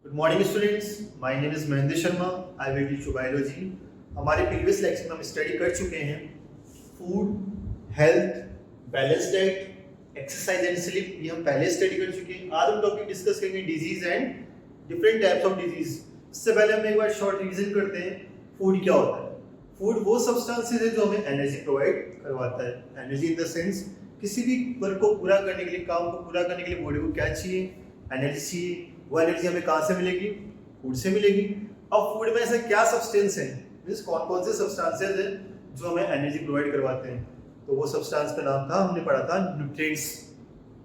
Good morning students, my name is Mahendra Sharma. I will teach you biology. हमारे previous lecture में हम study कर चुके हैं food, health, balance diet, exercise and sleep. ये हम पहले स्टडी कर चुके हैं। आज हम टॉपिक डिस्कस करेंगे disease and different types of disease. इससे पहले हम एक बार शॉर्ट रिविजन करते हैं। फूड क्या होता है? फूड वो सब्सटेंसेस है जो हमें एनर्जी प्रोवाइड करवाता है। एनर्जी इन द सेंस किसी भी वर्क को पूरा करने के लिए, काम को पूरा करने के लिए बॉडी को क्या चाहिए? एनर्जी चाहिए। वो एनर्जी हमें कहाँ से मिलेगी? फूड से मिलेगी। अब फूड में ऐसा क्या सब्सटेंस है, मीन्स कौन कौन से सब्सटेंसेस हैं जो हमें एनर्जी प्रोवाइड करवाते हैं? तो वो सब्सटेंस का नाम था, हमने पढ़ा था, न्यूट्रिएंट्स।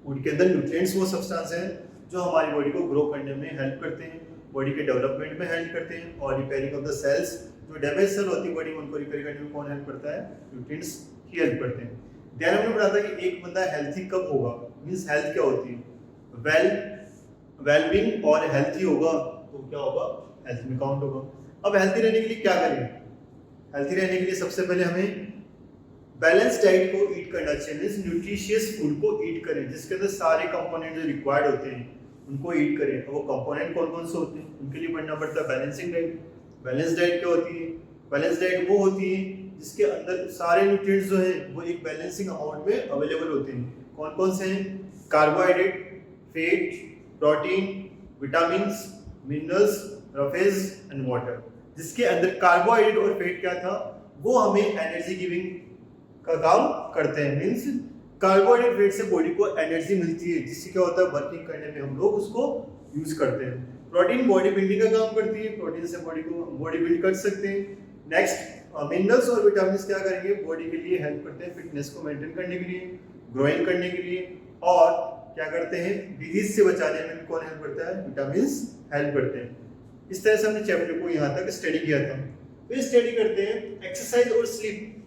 फूड के अंदर न्यूट्रिएंट्स वो सब्सटेंस हैं जो हमारी बॉडी को ग्रो करने में हेल्प करते हैं, बॉडी के डेवलपमेंट में हेल्प करते हैं, और रिपेयरिंग ऑफ द सेल्स, जो डैमेज सेल होती है बॉडी में उनको रिपेयर करने में कौन हेल्प करता है? न्यूट्रिएंट्स ही हेल्प करते हैं। ध्यान हमने पढ़ा था कि एक बंदा हेल्थी कब होगा, मीन्स हेल्थ क्या होती है? वेलबींग और हेल्थी होगा तो क्या होगा? हेल्थ में काउंट होगा। अब हेल्थी रहने के लिए क्या करें? हेल्थी रहने के लिए सबसे पहले हमें बैलेंस डाइट को ईट करना चाहिए, मीन्स न्यूट्रिशियस फूड को ईट करें जिसके अंदर सारे कंपोनेंट जो रिक्वायर्ड होते हैं उनको ईट करें। अब वो कंपोनेंट कौन कौन से होते हैं उनके लिए पढ़ना पड़ता है बैलेंसिंग डाइट। बैलेंस डाइट क्या होती है? बैलेंस डाइट वो होती है जिसके अंदर सारे न्यूट्रिएंट्स जो है वो एक बैलेंसिंग अमाउंट में अवेलेबल होते हैं। कौन कौन से हैं? Carbohydrate, fat, protein, vitamins, minerals, roughage and water. जिसके अंदर कार्बोहाइड्रेट और फैट क्या था? वो हमें एनर्जी गिविंग का काम करते हैं। मीन्स कार्बोहाइड्रेट फैट से बॉडी को एनर्जी मिलती है जिससे क्या होता है वर्किंग करने में हम लोग उसको यूज करते हैं। प्रोटीन बॉडी बिल्डिंग का काम करती है, प्रोटीन से बॉडी बिल्ड कर सकते हैं। नेक्स्ट मिनरल्स और विटामिन क्या करेंगे? बॉडी के लिए हेल्प करते हैं, फिटनेस को मेंटेन करने के लिए, ग्रोइंग करने के लिए, और क्या करते हैं? डिजीज से बचाने में कौन हेल्प करता है? विटामिन्स हेल्प करते हैं। इस तरह से हमने चैप्टर को यहाँ तक स्टडी किया था। फिर स्टडी करते हैं एक्सरसाइज और स्लीप।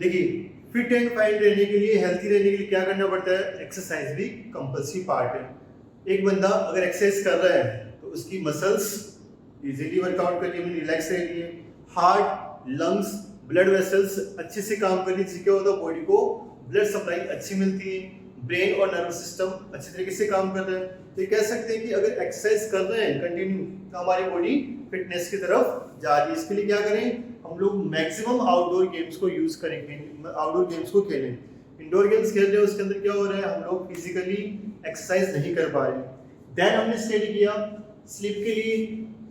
देखिए, फिट एंड फाइन रहने के लिए, हेल्थी रहने के लिए क्या करना पड़ता है? एक्सरसाइज भी कंपल्सरी पार्ट है। एक बंदा अगर एक्सरसाइज कर रहा है तो उसकी मसल्स इजीली वर्कआउट कर रही है, रिलैक्स रह रही है, हार्ट, लंग्स, ब्लड वेसल्स अच्छे से काम कर रही है जिससे क्या होता है बॉडी को ब्लड सप्लाई अच्छी मिलती है, ब्रेन और नर्वस सिस्टम अच्छे तरीके से काम कर रहे हैं। तो कह सकते हैं कि अगर एक्सरसाइज कर रहे हैं कंटिन्यू तो हमारी बॉडी फिटनेस की तरफ जा रही है। इसके लिए क्या करें? हम लोग मैक्सिमम आउटडोर गेम्स को यूज करेंगे, आउटडोर गेम्स को खेलें। इंडोर गेम्स खेल रहे हैं उसके अंदर क्या हो रहा है? हम लोग फिजिकली एक्सरसाइज नहीं कर पा रहे। देन हमने स्टडी किया स्लीप के लिए।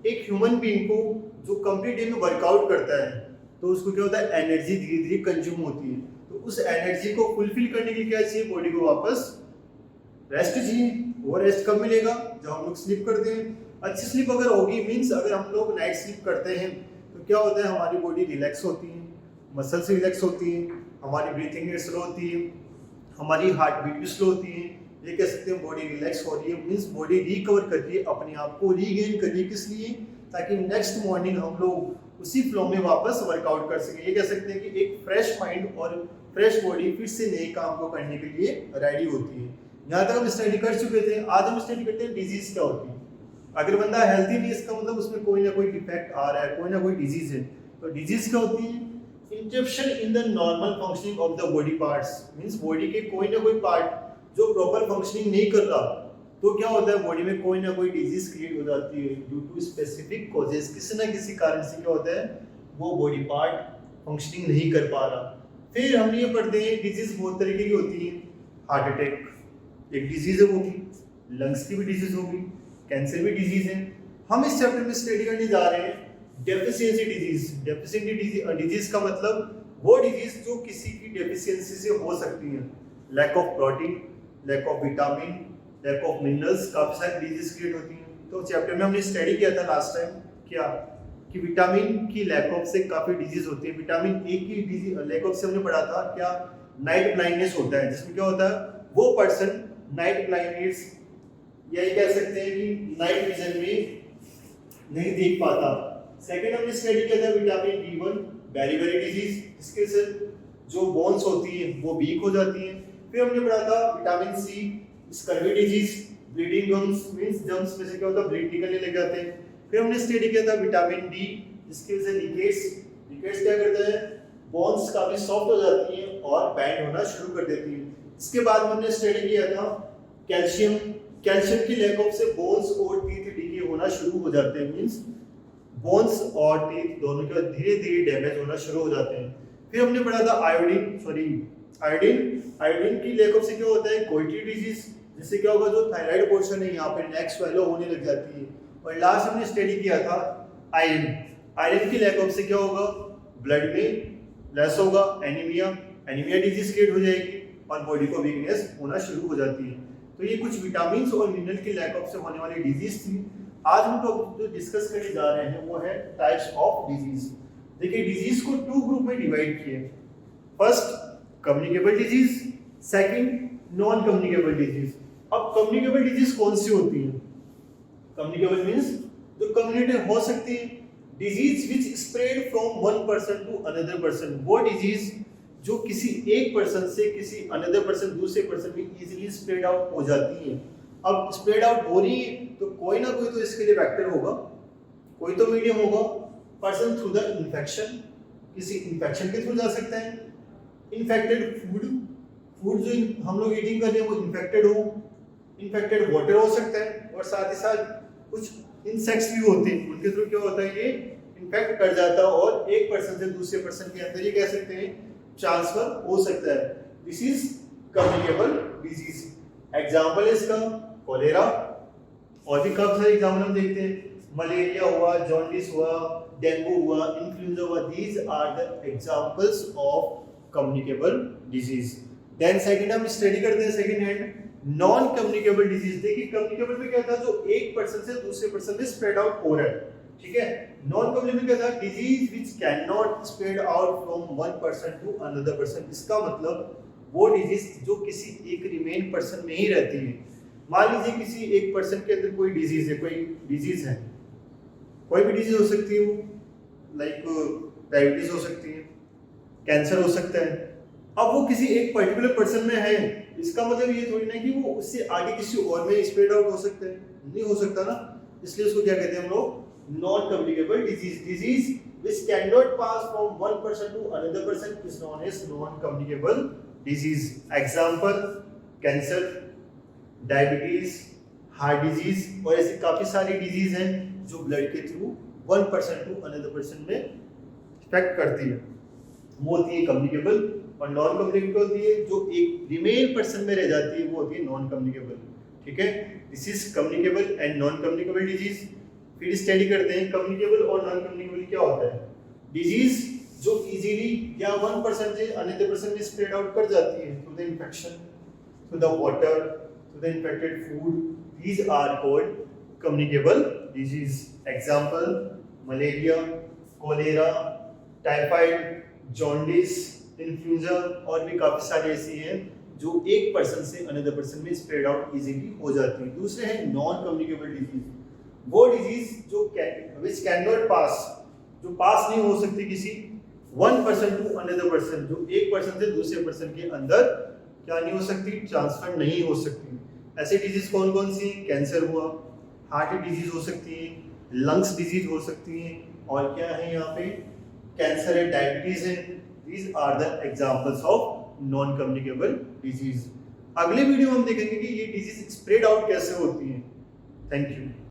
एक ह्यूमन बीइंग को जो कंप्लीट डे में वर्कआउट करता है तो उसको क्या होता है? एनर्जी धीरे धीरे कंज्यूम होती है। तो उस एनर्जी को फुलफिल करने के लिए क्या चाहिए? बॉडी को वापस रेस्ट चाहिए। वो रेस्ट कब मिलेगा? जब हम लोग स्लीप करते हैं। अच्छी स्लीप अगर होगी, मीन्स अगर हम लोग नाइट स्लीप करते हैं तो क्या होता है? हमारी बॉडी रिलैक्स होती है, मसल्स रिलैक्स होती है, हमारी ब्रीथिंग रेट स्लो होती है, हमारी हार्ट बीट भी स्लो होती है। ये कह सकते हैं बॉडी रिलैक्स हो रही है, मीन्स बॉडी रिकवर कर रही है, अपने आप को रीगेन कर रही है। किस लिए? ताकि नेक्स्ट मॉर्निंग हम लोग उसी फ्लो में वापस वर्कआउट कर सकें। ये कह सकते हैं कि एक फ्रेश माइंड और फ्रेश बॉडी फिर से नए काम को करने के लिए रेडी होती है। यहाँ तक हम स्टडी कर चुके थे। आज हम स्टडी करते हैं डिजीज क्या होती है। अगर बंदा हेल्थी नहीं, इसका मतलब उसमें कोई ना कोई डिफेक्ट आ रहा है, कोई ना कोई डिजीज है। तो डिजीज क्या होती है? Interruption in the normal functioning of the body parts, means body के कोई ना कोई पार्ट जो प्रॉपर फंक्शनिंग नहीं कर रहा तो क्या होता है? बॉडी में कोई ना कोई डिजीज क्रिएट हो जाती है ड्यू टू स्पेसिफिक कॉजेज। किसी ना किसी कारण से क्या होता है? वो बॉडी पार्ट फंक्शनिंग नहीं कर पा रहा। फिर हम ये पढ़ते हैं डिजीज बहुत तरीके की होती है। हार्ट अटैक एक डिजीज है, वो भी लंग्स की भी डिजीज होगी, कैंसर भी डिजीज है। हम इस चैप्टर में स्टडी करने जा रहे हैं डेफिशिएंसी डिजीज। डेफिशिएंसी डिजीज का मतलब वो डिजीज जो किसी की डेफिशिएंसी से हो सकती है। Lack of protein, lack of vitamin, lack of minerals, काफी सारी डिजीज क्रिएट होती हैं। तो चैप्टर में हमने स्टडी किया था लास्ट टाइम क्या कि विटामिन की लैक ऑफ से काफी डिजीज होती है। विटामिन ए की डिजीज लैक ऑफ से हमने पढ़ा था क्या? नाइट ब्लाइंडनेस होता है, जिसमें क्या होता है? वो पर्सन नाइट ब्लाइंडनेस, यही कह सकते हैं कि नाइट विजन में नहीं देख पाता। सेकंड हमने स्टडी किया था विटामिन बी1 बेरी डिजीज, जिसके से जो बोन्स होती है वो वीक हो जाती हैं। फिर हमने पढ़ा था vitamin C scurvy disease, bleeding gums, means gums में से क्या होता है? ब्लीड निकलने लग जाते हैं। फिर हमने स्टडी किया था विटामिन डी, जिसकी वजह से लीकेज क्या करता है? बोन्स काफी सॉफ्ट हो जाती हैं और बैंड होना शुरू कर देती हैं। इसके बाद हमने स्टडी किया था कैल्शियम कैल्शियम की लैक ऑफ से बोन्स और टीथ डिके होना शुरू हो जाते हैं, मींस बोन्स और टीथ दोनों के धीरे धीरे डैमेज होना शुरू हो जाते हैं। फिर हमने पढ़ा था आयोडीन की लैक ऑफ से क्या होता है, कोइटी डिजीज, जिससे क्या होगा, जो थायराइड पोर्शन है यहाँ पे नेक स्वेलो होने लग जाती है। और लास्ट हमने स्टडी किया था आयरन की लैक ऑफ से क्या होगा, ब्लड में लेस होगा, एनीमिया डिजीज क्रिएट हो जाएगी और बॉडी को वीकनेस होना शुरू हो जाती है। तो ये कुछ विटामिन और मिनरल की लैक ऑफ से होने वाली डिजीज थी। आज हम टॉपिक जो डिस्कस करने जा रहे हैं वो है टाइप्स ऑफ डिजीज। देखिए डिजीज को 2 ग्रुप में डिवाइड किए, first communicable disease, second non communicable disease. अब कम्युनिकेबल डिजीज कौन सी होती है? कम्युनिकेबल मींस जो कम्युनिकेट हो सकती है, disease which spread from one person to another person, वो डिजीज जो किसी एक पर्सन से किसी अनदर पर्सन दूसरे पर्सन में इजीली स्प्रेड आउट हो जाती है। अब स्प्रेड आउट हो रही है तो कोई ना कोई तो इसके लिए वेक्टर होगा, कोई तो मीडियम होगा। पर्सन थ्रू द इन्फेक्शन, किसी इन्फेक्शन के थ्रू जा सकता है। इन्फेक्टेड फूड जो हम लोग ईटिंग कर रहे हैं वो इन्फेक्टेड हो, इन्फेक्टेड वाटर हो सकता है, और साथ ही साथ कुछ इंसेक्ट्स भी होते हैं, उनके थ्रू क्या होता है, ये इन्फेक्ट कर जाता है और एक पर्सन से दूसरे पर्सन के अंदर ये कह सकते हैं ट्रांसफर हो सकता है। This is communicable disease. Example है इसका कोलेरा, और भी काफी सारे एग्जाम्पल हम देखते हैं, मलेरिया हुआ, जॉन्डिस हुआ, डेंगू हुआ, इन्फ्लुएंजा हुआ। These are the examples of communicable disease. Then second हम स्टडी करते हैं second hand non communicable disease. देखिए कम्युनिकेबल में क्या था, जो एक पर्सन से दूसरे पर्सन में स्प्रेड आउट हो रहा है, ठीक है। नॉन कम्युनिकेबल क्या था, disease which can not spread out from one person to another person. इसका मतलब वो डिजीज जो किसी एक रिमेन पर्सन में ही रहती है। मान लीजिए किसी एक पर्सन के अंदर कोई डिजीज है, कोई भी डिजीज हो सकती है, वो लाइक डायबिटीज हो सकती है, कैंसर हो सकता है। अब वो किसी एक पर्टिकुलर पर्सन में है, इसका मतलब ये थोड़ी ना कि वो उससे आगे किसी और में स्प्रेड आउट हो सकता है, नहीं हो सकता ना। इसलिए उसको क्या कहते हैं हम लोग, non communicable disease. Disease which cannot pass from one person to another person is known as non-communicable disease. Example cancer, diabetes, heart disease और ऐसी काफी सारी डिजीज हैं जो ब्लड के through one person to another person में effect करती है, वो होती है कम्युनिकेबल। और नॉन कम्युनिकेबल होती है जो एक रिमेन पर्सन में रह जाती है, वो होती है नॉन कम्युनिकेबल, ठीक है। This is communicable and non communicable disease. फिर स्टडी करते हैं कम्युनिकेबल और नॉन कम्युनिकेबल क्या होता है। डिजीज जो इजीली या वन पर्सन से अनदर पर्सन में स्प्रेड आउट कर जाती है through the infection, through the water, through the infected food, these are called communicable disease. Example malaria, cholera, typhoid, jaundice, influenza और भी काफी सारी ऐसी हैं जो एक पर्सन से अनदर पर्सन में स्प्रेड आउट इजीली हो जाती है। दूसरे हैं नॉन कम्युनिकेबल डिजीज, वो डिजीज जो which cannot pass, जो पास नहीं हो सकती किसी one person to another person, जो एक पर्सन से दूसरे पर्सन के अंदर क्या नहीं हो सकती, ट्रांसफर नहीं हो सकती। ऐसे डिजीज कौन कौन सी हैं, कैंसर हुआ, हार्ट डिजीज हो सकती है, लंग्स डिजीज हो सकती है, और क्या है यहाँ पे कैंसर है, डायबिटीज है। These are the examples of non communicable disease. अगले वीडियो में हम देखेंगे कि ये डिजीज स्प्रेड आउट कैसे होती है। Thank you.